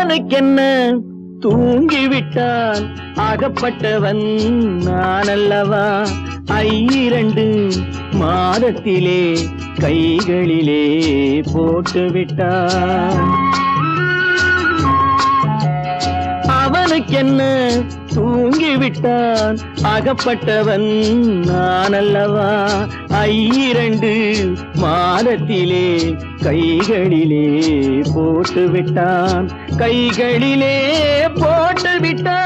அவனுக்கென்ன தூங்கிவிட்டான் அகப்பட்டவன் நான் அல்லவா 2 மாதத்திலே கைகளிலே போட்டுவிட்டான் அவனுக்கென்ன தூங்கிவிட்டான் அகப்பட்டவன் நான் அல்லவா 2 மாதத்திலே கைகளிலே போட்டுவிட்டான் கைகளிலே போட்டுவிட்டான்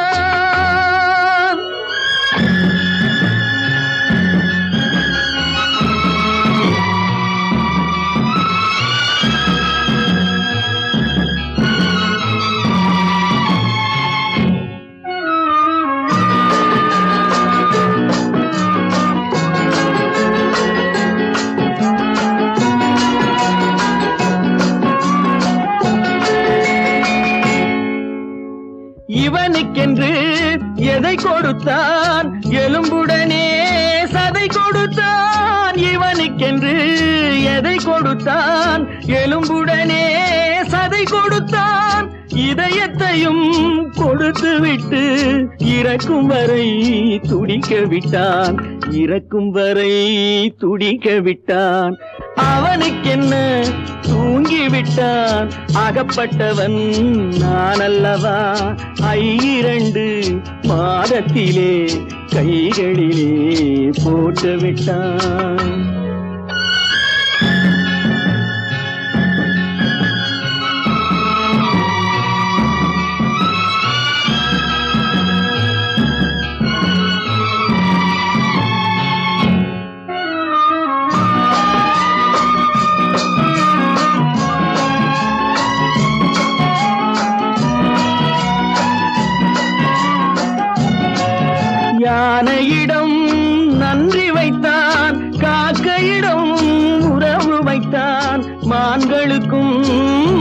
இவனுக்கென்று எதை கொடுத்தான் எலும்புடனே சதை கொடுத்தான் இவனுக்கென்று எதை கொடுத்தான் எலும்புடனே சதை கொடுத்தான் இதயத்தையும் கொடுத்து விட்டு இறக்கும் வரை துடிக்க விட்டான் இறக்கும் வரை துடிக்க விட்டான் அவனுக்கென்ன தூங்கிவிட்டான் அகப்பட்டவன் நான் அல்லவா 2 மாதத்திலே கைகளிலே போட்டுவிட்டான் யானையிடம் நன்றி வைத்தான் காக்கையிடம் உறவு வைத்தான் மான்களுக்கும்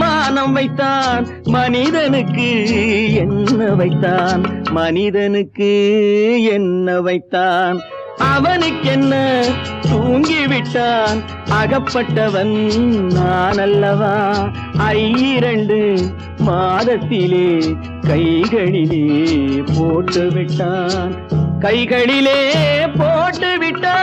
மானம் வைத்தான் மனிதனுக்கு என்ன வைத்தான் மனிதனுக்கு என்ன வைத்தான் அவனுக்கென்ன தூங்கிவிட்டான் அகப்பட்டவன் நான் அல்லவா 2 மாதத்திலே கைகளிலே போட்டுவிட்டான் கைகளிலே போட்டுவிட்டான்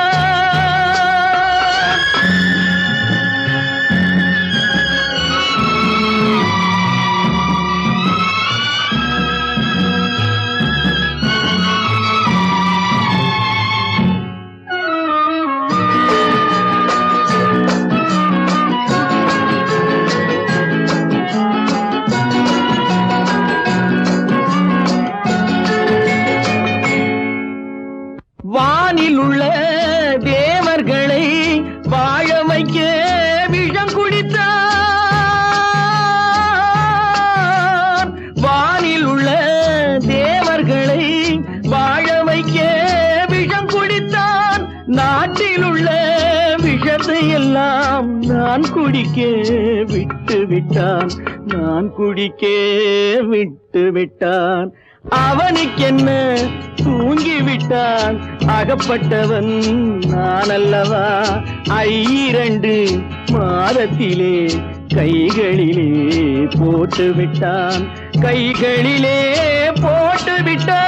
வானில் உள்ள தேவர்களை வாழ வைக்க விஷம் குடித்தான் வானில் உள்ள தேவர்களை வாழ வைக்க விஷம் குடித்தான் நாட்டில் உள்ள விஷத்தை எல்லாம் நான் குடிக்க விட்டு விட்டான் நான் குடிக்க விட்டு விட்டான் அவனுக்கென்ன தூங்கிவிட்டான் அகப்பட்டவன் நான் அல்லவா 2 மாதத்திலே கைகளிலே போட்டுவிட்டான் கைகளிலே போட்டுவிட்டான்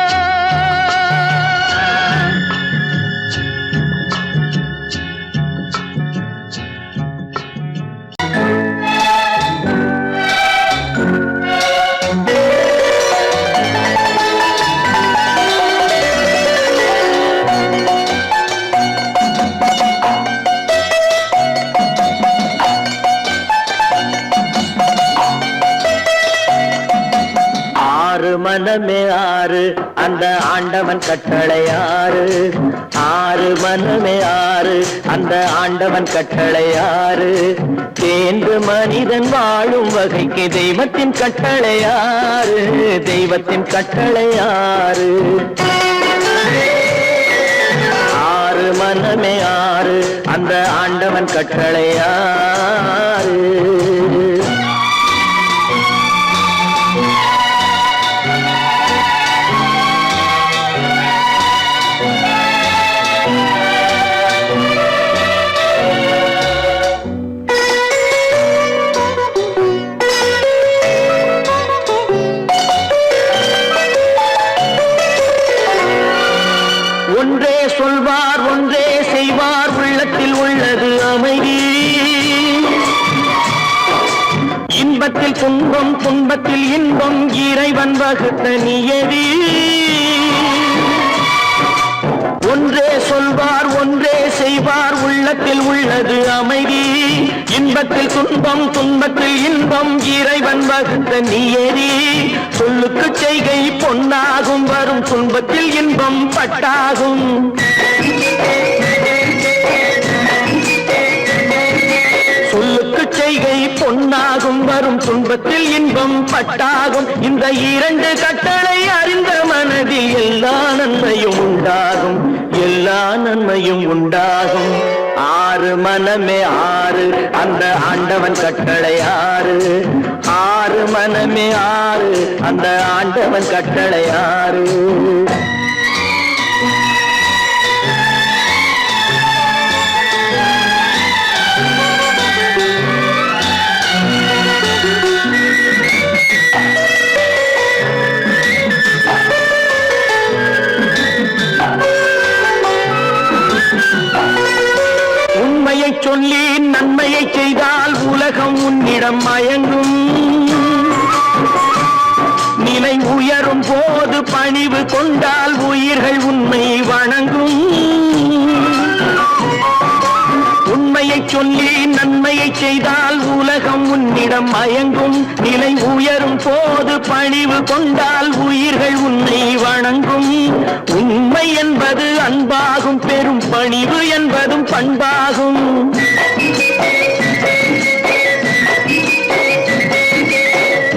மனமே 6 அந்த ஆண்டவன் கட்டளை 6 மனமே 6 அந்த ஆண்டவன் கட்டளை 6 தேர்ந்து மனிதன் வாழும் வகைக்கு தெய்வத்தின் கட்டளை 6 தெய்வத்தின் கட்டளை 6 மனமே 6 அந்த ஆண்டவன் கட்டளை 6 சொல்வார் ஒன்றே செய்வார் உள்ளத்தில் உள்ளது அமைதி இன்பத்தில் துன்பம் துன்பத்தில் இன்பம் இறைவன் வகுத்த நியதி ஒன்றே சொல்வார் ஒன்றே செய்வார் உள்ளத்தில் உள்ளது அமைதி இன்பத்தில் துன்பம் துன்பத்தில் இன்பம் இறைவன் வகுத்த நியதி சொல்லுக்கு செய்கை பொன்னாகும் வரும் துன்பத்தில் இன்பம் பட்டாகும் சொல்லுக்கு செய்கை பொன்னாகும் வரும் துன்பத்தில் இன்பம் பட்டாகும் இந்த இரண்டு கட்டளை அறிந்த மனதில் எல்லா நன்மையும் உண்டாகும் எல்லா நன்மையும் உண்டாகும் ஆறு மனமே ஆறு அந்த ஆண்டவன் கட்டளை ஆறு ஆறு மனமே ஆறு அந்த ஆண்டவன் கட்டளை ஆறு உண்மையை சொல்லி நன்மையை செய்தால் உலகம் உன்னிடம் மயங்கும் நிலை உயரும் போது பணிவு கொண்டால் உயிர்கள் உண்மை வணங்கும் உண்மையை சொல்லி நன்மையை செய்தால் உலகம் உன்னிடம் மயங்கும் நிலை உயரும் போது பணிவு கொண்டால் உயிர்கள் உன்னை வணங்கும் உண்மை என்பது அன்பாகும் பெரும் பணிவு என்பதும் பண்பாகும்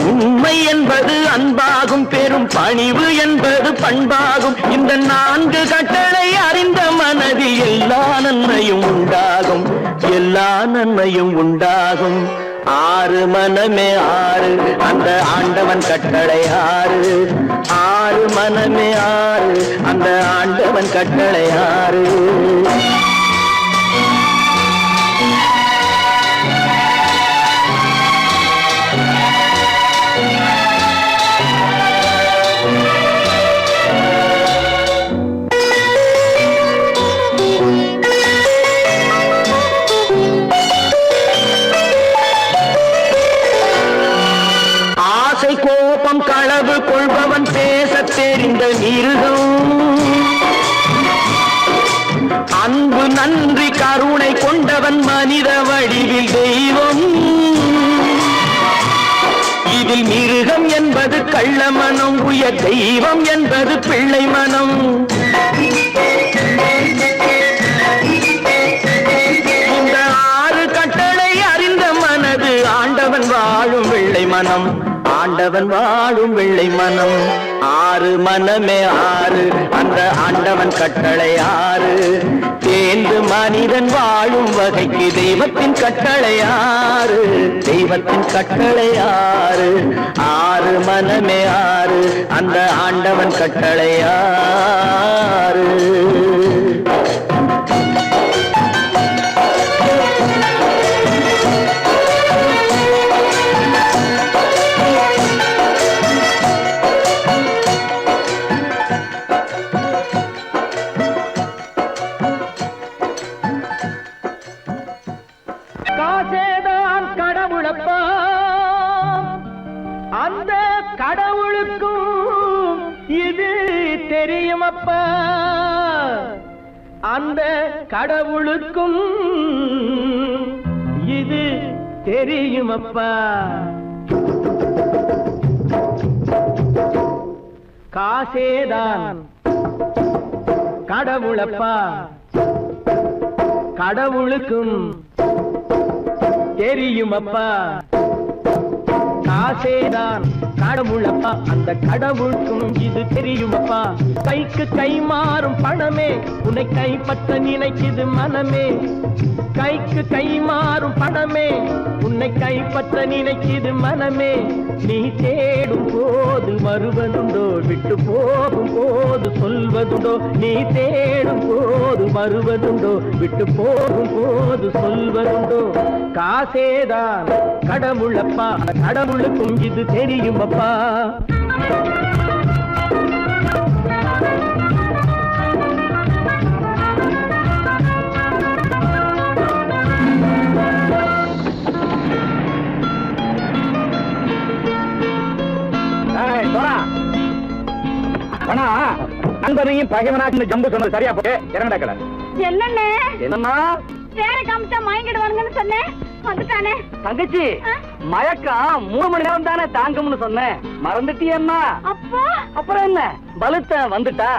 உண்மை என்பது அன்பாகும் பெரும் பணிவு என்பது பண்பாகும் இந்த நான்கு கட்டளை அறிந்த மனதில் எல்லா நன்மையும் உண்டாகும் எல்லா நன்மையும் உண்டாகும் ஆறு மனமே ஆறு அந்த ஆண்டவன் கட்டளை ஆறு ஆறு மனமே ஆறு அந்த ஆண்டவன் கட்டளை ஆறு கோபம் களவு கொள்பவன் பேச தெரிந்த மிருகம் அன்பு நன்றி கருணை கொண்டவன் மனித வடிவில் தெய்வம் இதில் மிருகம் என்பது கள்ள மனம் உயர் தெய்வம் என்பது பிள்ளை மனம் இந்த ஆறு கட்டளை அறிந்த மனது ஆண்டவன் வாழும் வெள்ளை மனம் ஆண்டவன் வாழும் வெள்ளை மனம் ஆறு மனமே ஆறு அந்த ஆண்டவன் கட்டளை ஆறு தேர்ந்து மனிதன் வாழும் வகைக்கு தெய்வத்தின் கட்டளை ஆறு தெய்வத்தின் கட்டளை ஆறு ஆறு மனமே ஆறு அந்த ஆண்டவன் கட்டளை ஆறு காசேதான் கடவுளப்பா அந்த கடவுளுக்கும் இது தெரியுமப்பா அந்த கடவுளுக்கும் இது தெரியுமப்பா காசேதான் கடவுளப்பா கடவுளுக்கும் தெரியுமப்பா காசேதான் கடவுளப்பா அந்த கடவுளுக்கும் இது தெரியுமப்பா கைக்கு கை மாறும் பணமே உன்னை கைப்பற்ற நினைக்குது மனமே கைக்கு கை மாறும் பணமே உன்னை கைப்பற்ற நினைக்குது மனமே நீ தேடும் போது வருவதுண்டோ விட்டு போகும் போது சொல்வதுண்டோ நீ தேடும் போது வருவதுண்டோ விட்டு போகும் போது சொல்வதுண்டோ காசேதான் கடவுளப்பா கடவுளுக்கும் இது தெரியுமப்பா நண்பனையும் பகைவனாக்கு ஜம்பு சொன்னது சரியா போட்டு இறங்கடக்கல. என்னண்ணே என்னம்மா வேற காமிச்சா மயங்கிடுவானுங்கன்னு சொன்னேன், வந்துட்டானே. தங்கச்சி, மயக்கம் 3 மணி நேரம் தானே தாங்கும்னு சொன்னேன், மறந்துட்டியம்மா? அப்போ அப்புறம் என்ன, பலுத்த வந்துட்டா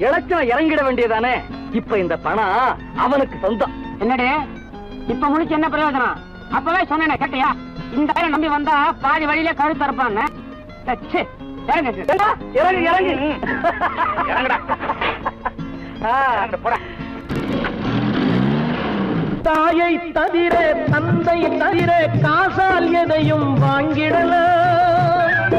இலச்சம் இறங்கிட வேண்டியதானே. இப்ப இந்த பணம் அவனுக்கு சொந்தம். என்னடே இப்ப முடிச்சு என்ன பிரயோஜனம்? அப்பவே சொன்னேன் கேட்டியா? இந்த பேரை நம்பி வந்தா பாதி வழியில கழுத்து அறுப்பான்னு. இறங்கு இறங்கு இறங்குடா. போடா. தாயை தவிர தந்தை தவிர காசால் எதையும் வாங்கிடலாம்.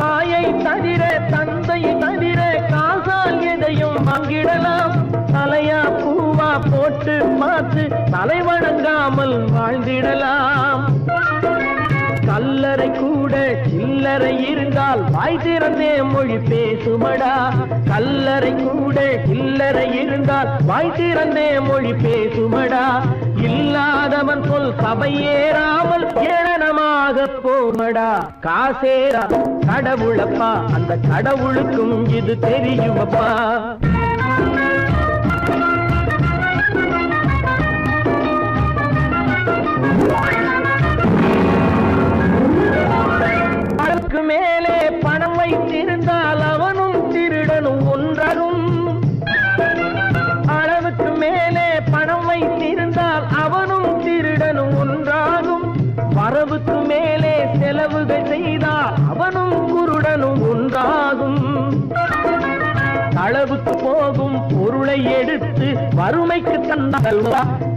தாயை தவிர தந்தை தவிர காசால் எதையும் வாங்கிடலாம். தலையா பூவா போட்டு பார்த்து தலை வணங்காமல் வாழ்ந்திடலாம். கல்லறை கூட சில்லறை இருந்தால் வாய் திறந்தே மொழி பேசுமடா. கல்லறை கூட சில்லறை இருந்தால் வாய் திறந்தே மொழி பேசுமடா. இல்லாதவன் சொல் சபையேறாமல் ஏளனமாக போமடா. காசேரா கடவுளப்பா, அந்த கடவுளுக்கும் இது தெரியுமப்பா. அளவுக்கு மேலே பணம் வைத்திருந்தால் அவனும் திருடனும் ஒன்றாகும். அளவுக்கு மேலே பணம் வைத்திருந்தால் அவனும் திருடனும் ஒன்றாகும். வரவுக்கு மேலே செலவுகள் செய்தால் அவனும் குருடனும் ஒன்றாகும். அளவுக்கு போகும் பொருளை எடுத்து வறுமைக்கு தந்தால்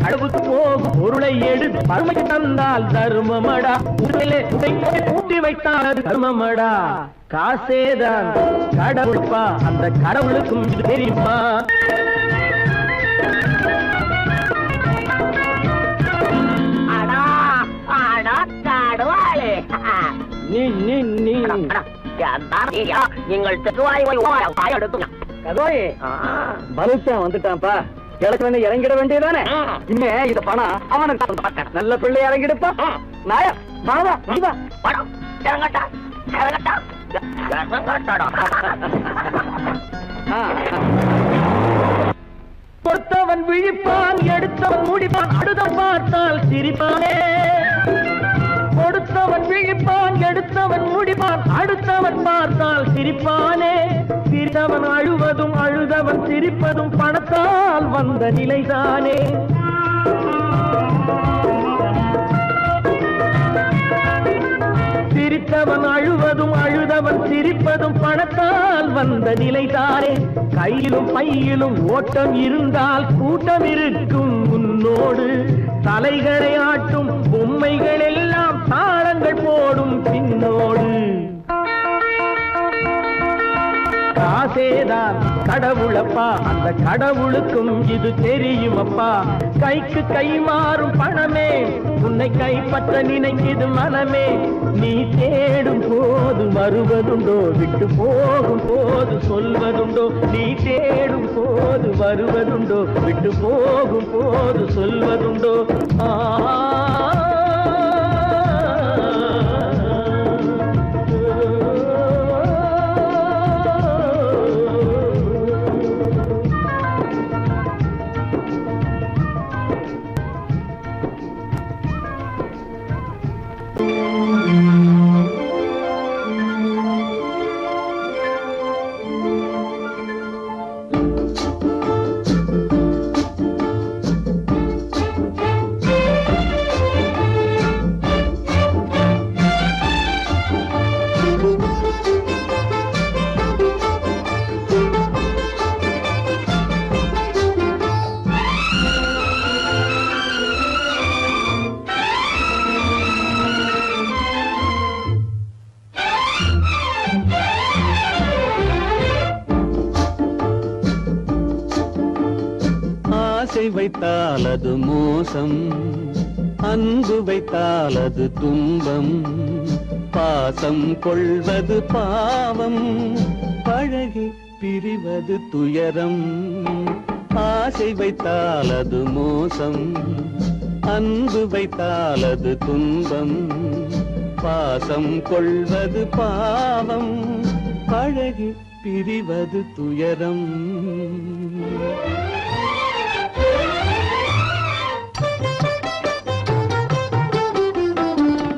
அளவுக்கு போகும் பொருளை எடுத்து வறுமைக்கு தந்தால் தர்மமடா. கூட்டி வைத்தால் அது தர்மமடா. காசேதான் கடவுள்பா, அந்த கடவுளுக்கும் இது தெரியுமா? வந்துட்டான்ப்பா, கிழக்கு இறங்கிட வேண்டியதானே. இனிமே இந்த பணம் அவனுக்கு நல்ல பிள்ளை இறங்கிடுப்பா. நாயா மாவா பணம் இறங்கட்டா இறங்கட்டா. கொடுத்தவன் விழிப்பான், எடுத்தவன் முடிப்பான், அடுத்தவன் பார்த்தால் சிரிப்பானே. கொடுத்தவன் விழிப்பான், எடுத்தவன் முடிப்பான், அடுத்தவன் பார்த்தால் சிரிப்பானே. சிரித்தவன் அழுவதும் அழுதவன் சிரிப்பதும் பணத்தால் வந்த நிலைதானே. சிரித்தவன் அழுவதும் அழுதவன் சிரிப்பதும் பணத்தால் வந்த நிலைதானே. கையிலும் பையிலும் ஓட்டம் இருந்தால் கூட்டம் இருக்கும் முன்னோடு. தலைகளை ஆட்டும் பொம்மைகள் எல்லாம் தாளங்கள் போடும் பின்னோடு. காசேதான் கடவுளப்பா, அந்த கடவுளுக்கும் இது தெரியுமப்பா. கைக்கு கை மாறும் பணமே உன்னை கைப்பற்ற நினைக்குது மனமே. நீ தேடும் போது வருவதுண்டோ, விட்டு போகும் போது சொல்வதுண்டோ. நீ தேடும் போது வருவதுண்டோ, விட்டு போகும் போது சொல்வதுண்டோ. ஆசை வைத்தால் அது மோசம், அன்பு வைத்தால் அது துன்பம். பாசம் கொள்வது பாவம், பழகி பிரிவது துயரம். ஆசை வைத்தால் அது மோசம், அன்பு வைத்தால் அது துன்பம். பாசம் கொள்வது பாவம், பழகி பிரிவது துயரம்.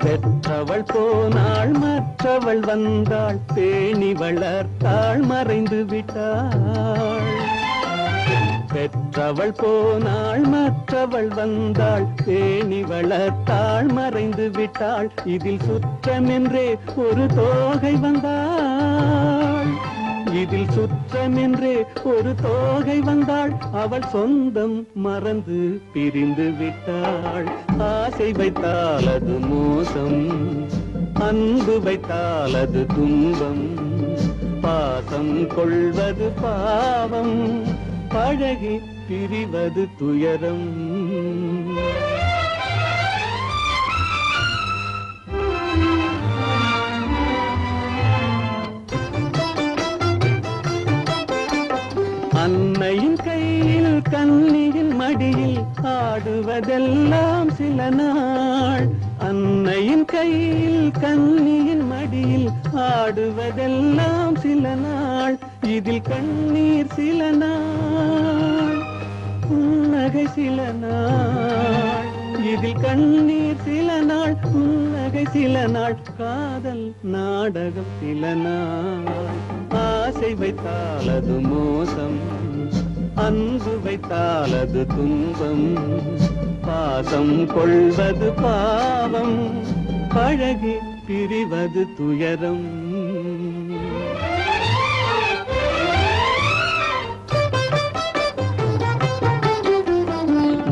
பெற்றவள் போனாள் மற்றவள் வந்தாள், பேணி வளர்த்தாள் மறைந்து விட்டாள். பெற்றவள் போனாள் மற்றவள் வந்தாள், பேணி வளர்த்தாள் மறைந்து விட்டாள். இதில் சுற்றமென்றே ஒரு தோகை வந்தாள், இதில் சுற்றமென்றே ஒரு தோகை வந்தாள். அவள் சொந்தம் மறந்து பிரிந்து விட்டாள். ஆசை வைத்தால் அது மோசம், அன்பு வைத்தால் அது துன்பம். பாசம் கொள்வது பாவம், பழகி பிரிவது துயரம். அன்னையின் கையில் கன்னியின் மடியில் ஆடுவதெல்லாம் சில நாள். அன்னையின் கையில் கன்னியின் மடியில் ஆடுவதெல்லாம் சில நாள். இதில் கண்ணீர் சில நாள், புன்னகை சில நாள். இதில் கண்ணீர் சில நாள், புன்னகை சில நாள். காதல் நாடகம் சில நாள். ஆசை வைத்தால் அது மோசம், அன்பு வைத்தால் அது துன்பம். பாசம் கொள்வது பாவம், பழகி பிரிவது துயரம்.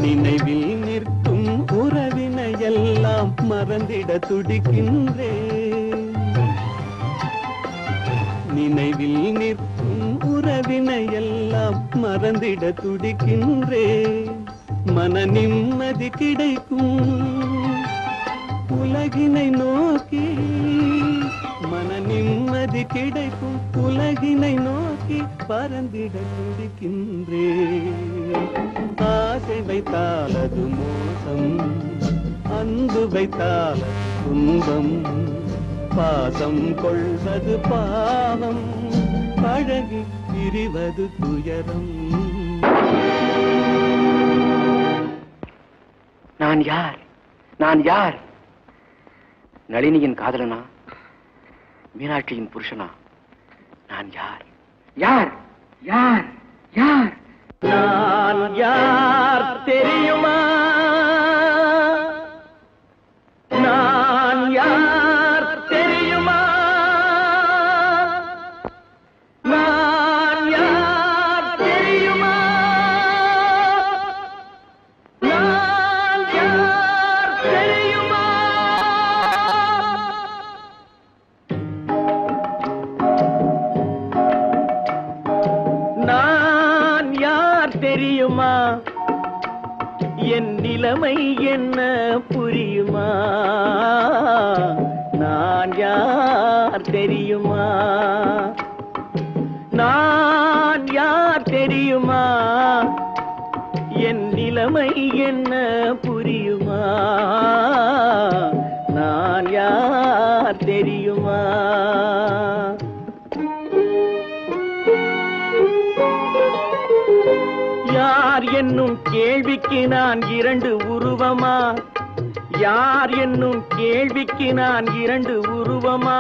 நினைவில் நிற்கும் உறவினையெல்லாம் மறந்திட துடிக்கின்றேன். நினைவில் நிற்கும் உறவினையெல்லாம் மறந்திட துடிக்கின்றேன். மன நிம்மதி கிடைக்கும் உலகினை நோக்கி, மன நிம்மதி கிடைக்கும் உலகினை நோக்கி பறந்திட துடிக்கின்றேன். ஆசை வைத்தால் அது மோசம், அன்பு வைத்தால் துன்பம். பாசம் கொள்வது பாவம், பழகி பிரிவது துயரம். நான் யார்? நான் யார்? நளினியின் காதலனா? மீனாட்சியின் புருஷனா? நான் யார்? யார்? யார்? யார்? நான் யார் தெரியுமா? நான் யார் தெரியுமா? நான் யார் தெரியுமா? நான் யார் தெரியுமா? நான் யார் தெரியுமா? என் நிலைமை என்ன புரியுமா? நான் யார் தெரியுமா? நான் யார் தெரியுமா? என் நிலைமை என்ன புரியுமா? நான் யார் தெரியுமா? யார் என்னும் கேள்விக்கு நான் இரண்டு உருவமா? யார் என்னும் கேள்விக்கு நான் இரண்டு உருவமா?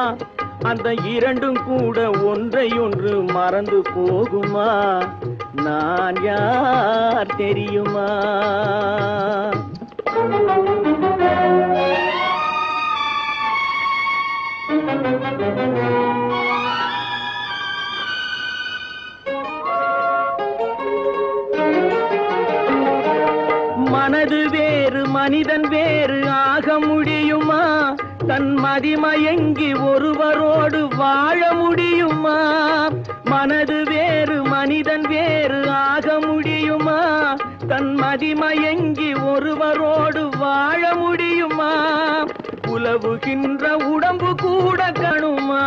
அந்த இரண்டும் கூட ஒன்றை ஒன்று மறந்து போகுமா? நான் யார் தெரியுமா? மனது வேறு மனிதன் வேறு ஆக முடியுமா? தன் மதிமயங்கி ஒருவரோடு வாழ முடியுமா? மனது வேறு மனிதன் வேறு ஆக முடியுமா? தன் மதிமயங்கி ஒருவரோடு வாழ முடியுமா? உலவுகின்ற உடம்பு கூட கணுமா?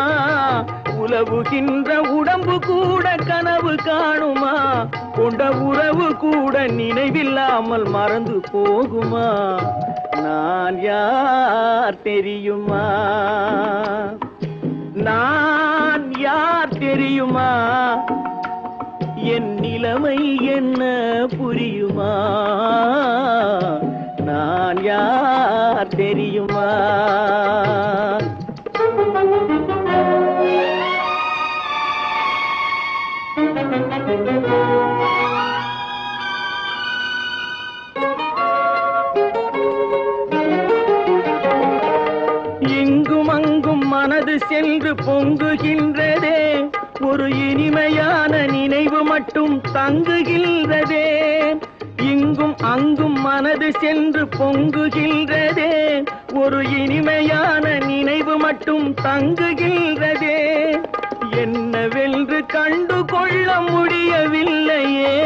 உலவுகின்ற உடம்பு கூட கனவு காணுமா? கொண்ட உறவு கூட நினைவில்லாமல் மறந்து போகுமா? நான் யார் தெரியுமா? நான் யார் தெரியுமா? என் நிலைமை என்ன புரியுமா? நான் யார் தெரியுமா? இங்கும் அங்கும் மனது சென்று பொங்குகின்றதே, ஒரு இனிமையான நினைவு மட்டும் தங்குகின்றதே. இங்கும் அங்கும் மனது சென்று பொங்குகின்றதே, ஒரு இனிமையான நினைவு மட்டும் தங்குகின்றதே. என்னவென்று கண்டு கொள்ள முடியவில்லையே,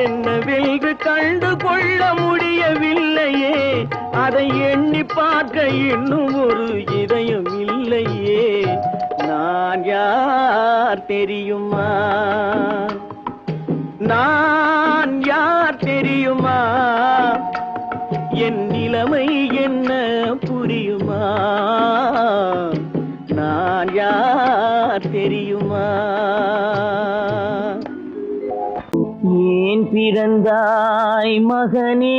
என்னவென்று கண்டு கொள்ள முடியவில்லையே. அதை எண்ணி பார்க்க இன்னும் ஒரு இதயம் இல்லையே. நான் யார் தெரியுமா? நான் யார் தெரியுமா? என் நிலைமை என்ன புரியுமா? நான் யார் தெரியுமா? ஏன் பிறந்தாய் மகனே,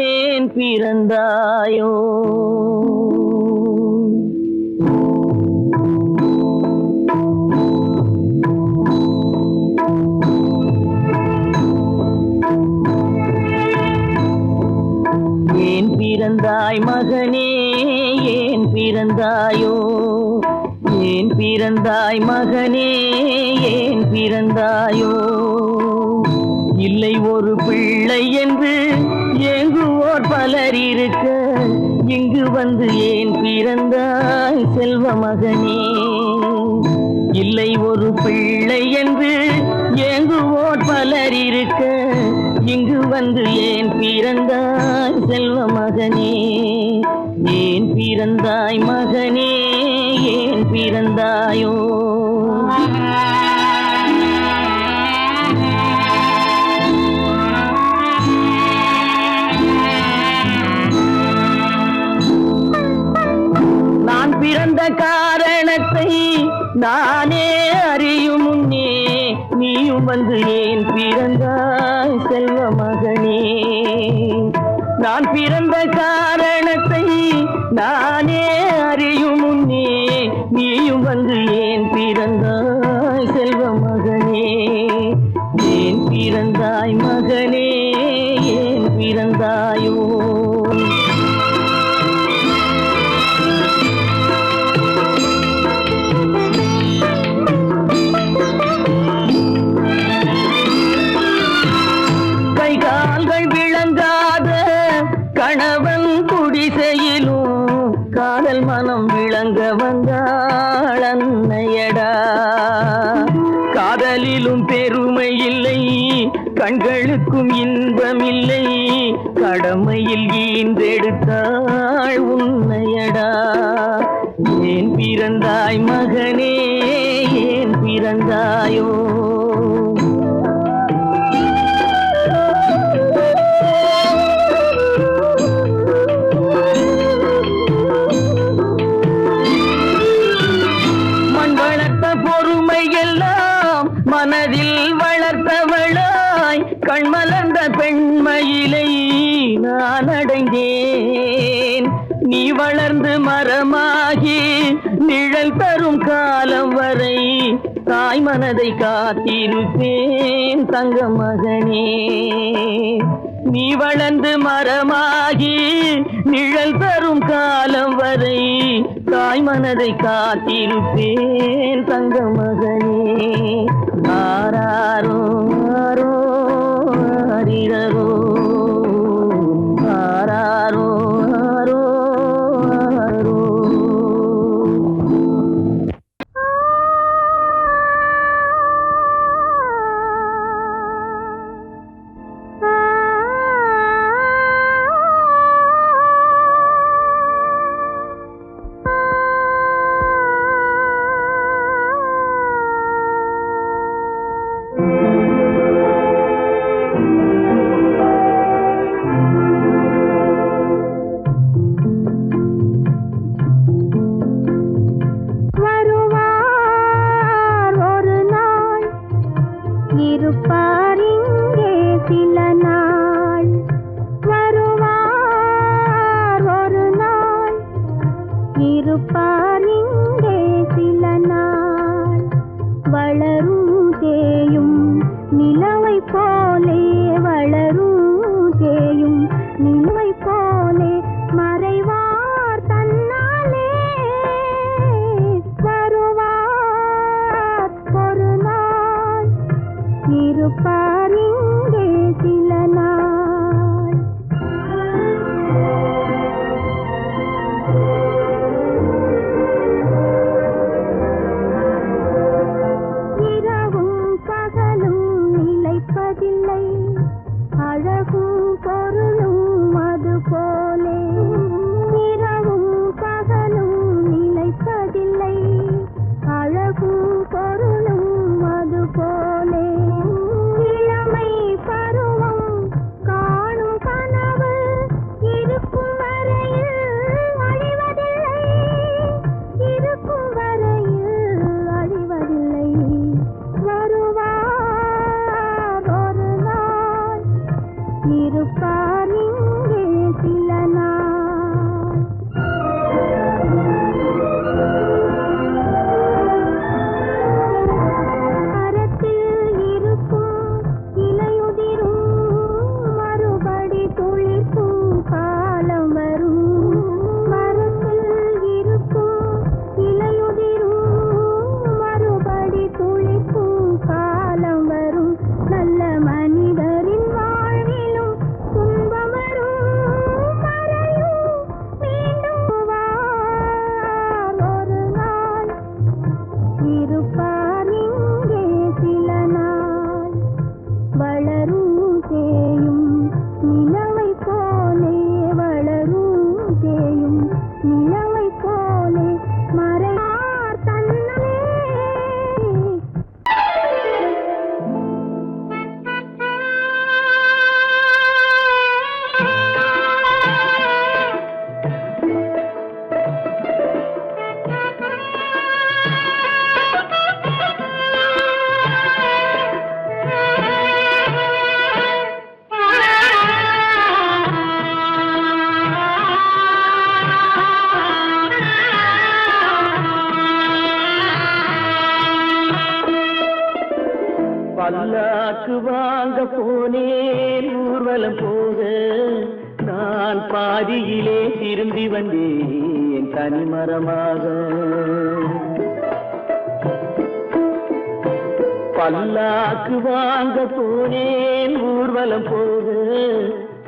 ஏன் பிறந்தாயோ? ஏன் பிறந்தாய் மகனே, ஏன் பிறந்தாயோ? ஏன் பிறந்தாய் மகனே, ஏன் பிறந்தாயோ? இல்லை ஒரு பிள்ளை என்று ஏங்குவோர் பலர் இருக்க, இங்கு வந்து ஏன் பிறந்தாய் செல்வ மகனே? இல்லை ஒரு பிள்ளை என்று ஏங்குவோர் பலர் இருக்க, இங்கு வந்து ஏன் பிறந்தாய் செல்வ மகனே? ஏன் பிறந்தாய் மகனே, ஏன் பிறந்தாயோ? நான் பிறந்த காரணத்தை நானே அறியும் முன்னே, நீயும் வந்து ஏன் பிறந்தாய் செல்வ மகனே? நான் பிறந்த காரணத்தை நானே அறியும் முன்னே, நீயும் வந்து ஏன் பிறந்தாய் செல்வ மகனே? ஏன் பிறந்தாய் மகனே, ஏன் பிறந்தாயோ? கணவன் குடிசையிலும் காதல் மனம் விளங்க வந்தாள் அன்னையடா. காதலிலும் பெருமை இல்லை, கண்களுக்கும் இன்பமில்லை, கடமையில் ஈன்றெடுத்தாள் உன்னையடா. ஏன் பிறந்தாய் மகனே, ஏன் பிறந்தாயோ? மனதில் வளர்த்தவளாய் கண்மலர்ந்த பெண்மயிலை நான் அடைந்தேன். நீ வளர்ந்து மரமாகி நிழல் தரும் காலம் வரை தாய் மனதை காத்திருப்பேன் தங்க மகனே. நீ வளர்ந்து மரமாகி நிழல் தரும் காலம் வரை தாய் மனதை காத்திருப்பேன் தங்க மகனே. ஆராரோ ஆரோ ஆரிரரோ, ஆராரோ ஆரோ ஆரோ. இருப்பார் இங்கே சில நாள். இரவும் பகலும் நிலைப்பதில்லை, அழகும் பொருளும் அது போலே. இரவும் பகலும் நிலைப்பதில்லை, அழகும் பொருளும் அது போலே. இளமை பருவம் காணும் கனவு இருக்கும் வரையில் அழிவதில்லை, இருக்கும் வரையில் அழிவதில்லை. வருவார் ஒரு நாள், இருப்பார் இங்கே சில நாள். மரத்தில் இருக்கும் இலையுதிரும், மறுபடி துளிர்க்கும் காலம் வரும். மரத்தில் இருக்கும் இலையுதிரும், மறுபடி துளிர்க்கும் காலம் வரும். நல்ல மனிதரின் வாழ்விலும் துன்பம் வரும், மறையும் மீண்டும் வார் ஒரு நாள், இருப்பார் இங்கே சில நாள். வளரும் தேயும் நிலவை போலே, வளரும் தேயும் நிலவை போலே, மறையார் தன்னலே. பல்லாக்கு வாங்க போனேன் ஊர்வலம் போக, நான் பாதியிலே திரும்பி வந்தேன் தனிமரமாக. பல்லாக்கு வாங்க போனேன் ஊர்வலம் போக,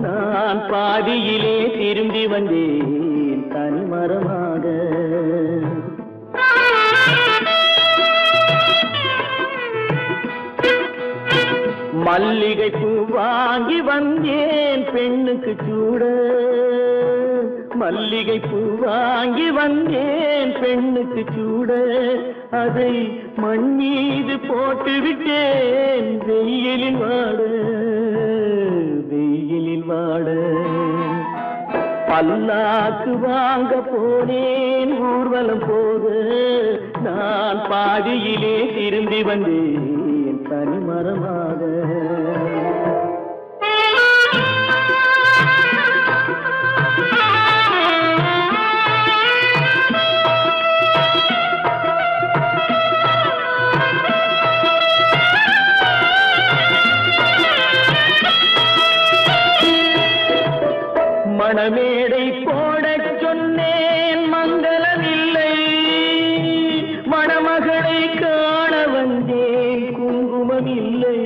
நான் பாதியிலே திரும்பி வந்தேன் தனிமரமாக. மல்லிகை பூ வாங்கி வந்தேன் பெண்ணுக்கு சூட, மல்லிகை பூ வாங்கி வந்தேன் பெண்ணுக்கு சூட. அதை மண் மீது போட்டு விட்டேன் வெயிலில் வாட, வெயிலில் வாட. பல்லாக்கு வாங்க போனேன் ஊர்வலம் போக, நான் பாதியிலே திரும்பி வந்தேன் தனிமரமாக. மணமேடை போடச் சொன்னேன் மங்களமில்லை, மணமகளை காண வந்தேன் குங்குமமில்லை.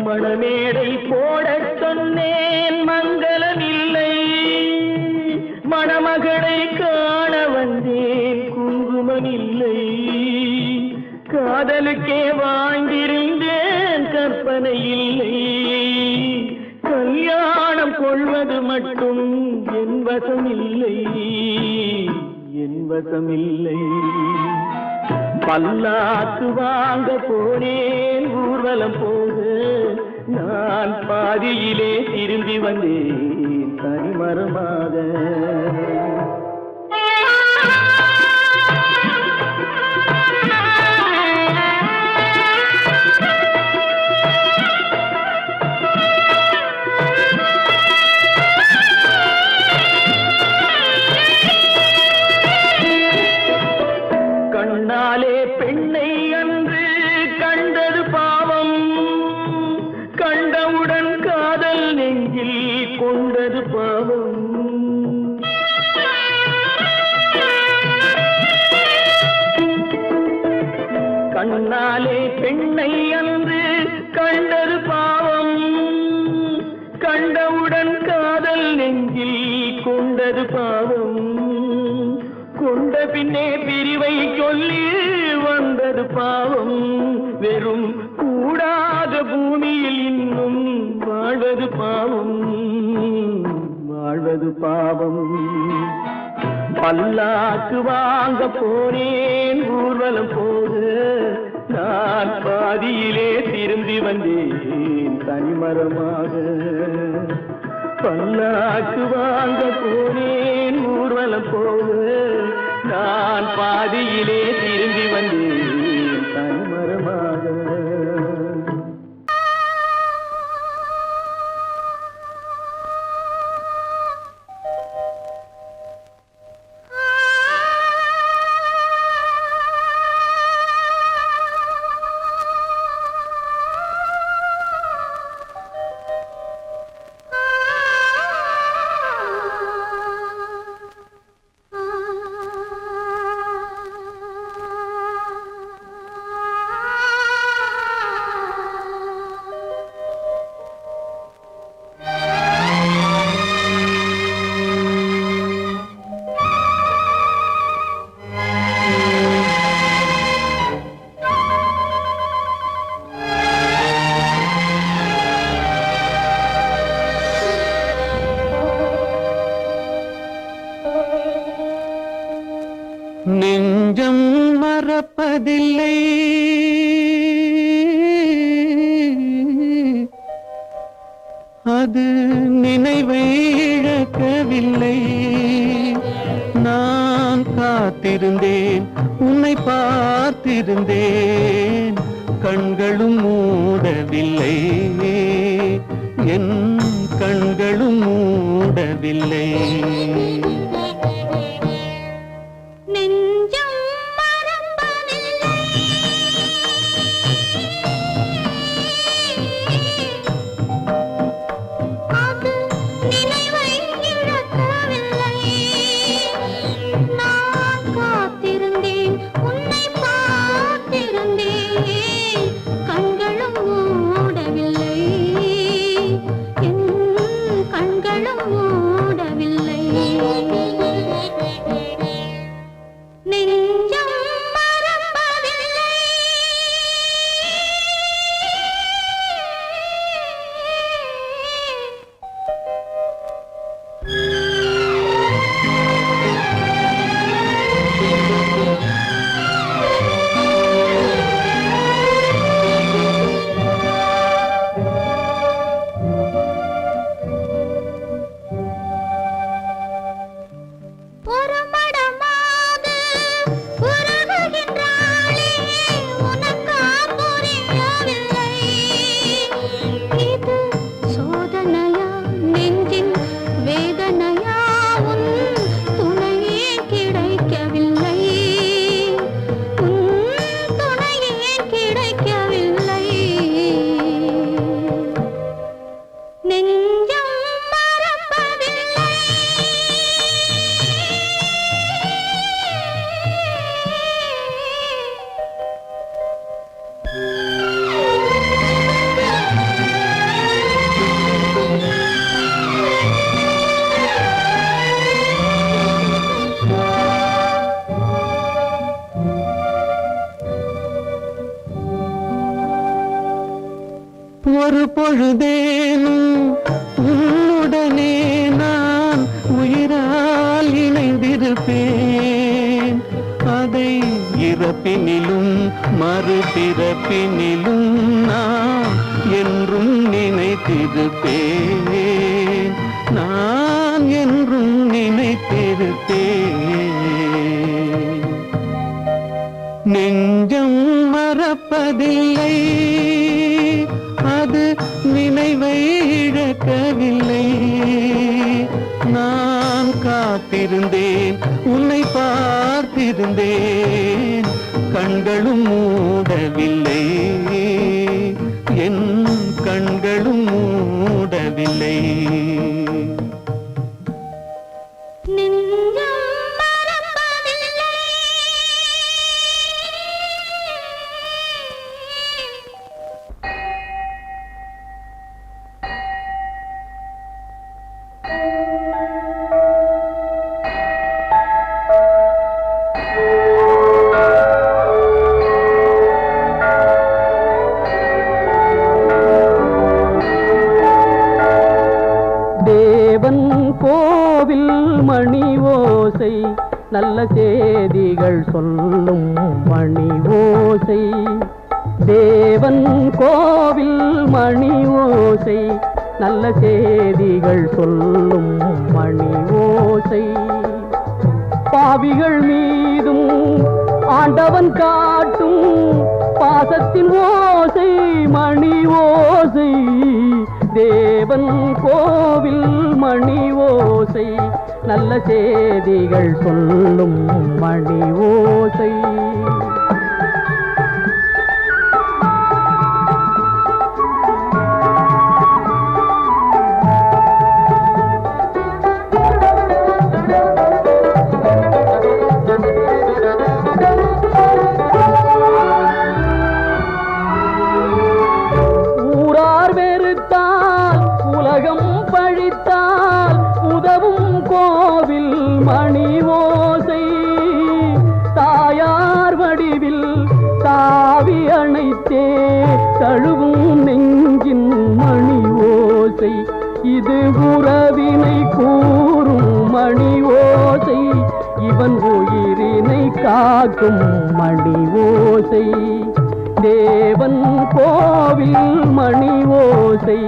மணமேடை போடச் சொன்னேன் மங்களமில்லை, மணமகளை காண வந்தேன் குங்குமமில்லை. காதலுக்கே வாழ்ந்திருந்தேன் கற்பனை இல்லை, கல்யாணம் கொள்வது மட்டும் என் வசமில்லை, என் வசமில்லை. பல்லாக்கு வாங்க போனேன் ஊர்வலம் போக, நான் பாதியிலே திரும்பி வந்தேன் தனிமரமாக. கண்ணாலே பெண்ணை அன்று கண்டது பாவம், கண்டவுடன் காதல் நெஞ்சில் கொண்டது பாவம். பாவம் கொண்ட பின்னே பிரிவை சொல்லி வந்தது பாவம் வெறும் கூடாத பூமியில் இன்னும் வாழ்வது பாவம் வாழ்வது பாவம் பல்லாக்கு வாங்க போனேன் ஊர்வலம் போது நான் பாதியிலே திரும்பி வந்தேன் தனிமரமாக பல்லாக்கு வாங்க போனேன் ஊர்வலம் போது நான் பாதியிலே திரும்பி வந்தேன் தனிமரமாக நெஞ்சம் மறப்பதில்லை அது நினைவை இழக்கவில்லை நான் காத்திருந்தேன் உன்னை பார்த்திருந்தேன் கண்களும் மூடவில்லை என் கண்களும் மூடவில்லை ஒரு பொழுதேனும் உன்னுடனே நான் உயிரால் இணைந்திருப்பேன் அதை இறப்பினிலும் மறுபிறப்பினிலும் நான் என்றும் நினைத்திருப்பேன் நான் என்றும் நினைத்திருப்பேன் நெஞ்சம் மறப்பதில்லை அது நினைவை இழக்கவில்லை நான் காத்திருந்தேன் உன்னை பார்த்திருந்தேன் கண்களும் மூடவில்லை என் கண்களும் மூடவில்லை ஓசை நல்ல செய்திகள் சொல்லும் மணி ஓசை தேவன் கோவில் மணி ஓசை நல்ல செய்திகள் சொல்லும் மணி ஓசை பாவிகள் மீதும் ஆண்டவன் காட்டும் பாசத்தின் ஓசை மணி ஓசை தேவன் கோவில் மணி ஓசை நல்ல செய்திகள் சொல்லும் மணி ஓசை கோவில் மணி ஓசை தாயார் வடிவில் தாவி அணைத்தே தழுவும் நெஞ்சின் மணி ஓசை இது உறவினை கூறும் மணி ஓசை இவன் உயிரினை காக்கும் மணி ஓசை தேவன் கோவில் மணி ஓசை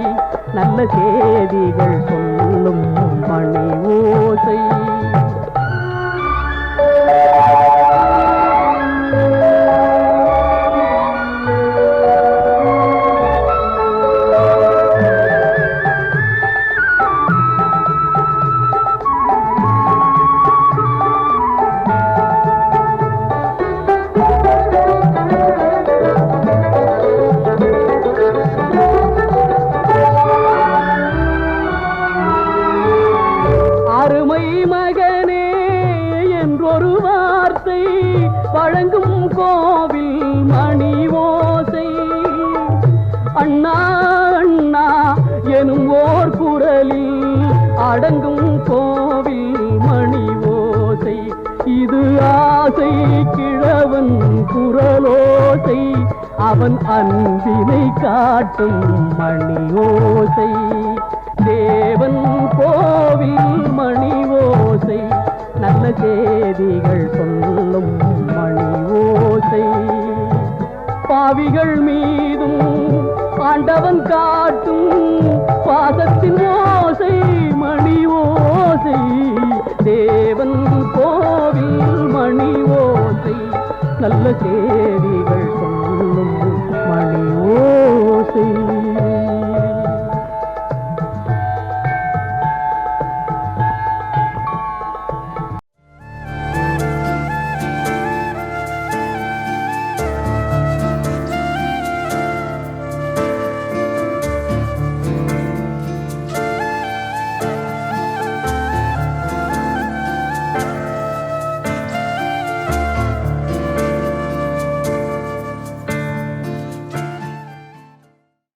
நல்ல செய்திகள் சொல்லும் மணி ஓசை மகனே என்றொரு வார்த்தை வழங்கும் கோவில் மணி ஓசை அண்ணா அண்ணா எனும் ஓர் குரலில் அடங்கும் கோவில் மணி ஓசை இது ஆசை கிழவன் குரலோசை அவன் அன்பினை காட்டும் மணி ஓசை தேவன் கோவில் மணி ஓசை நல்ல செய்திகள் சொல்லும் மணி ஓசை பாவிகள் மீதும் ஆண்டவன் காட்டும் பாசத்தின் ஓசை மணி ஓசை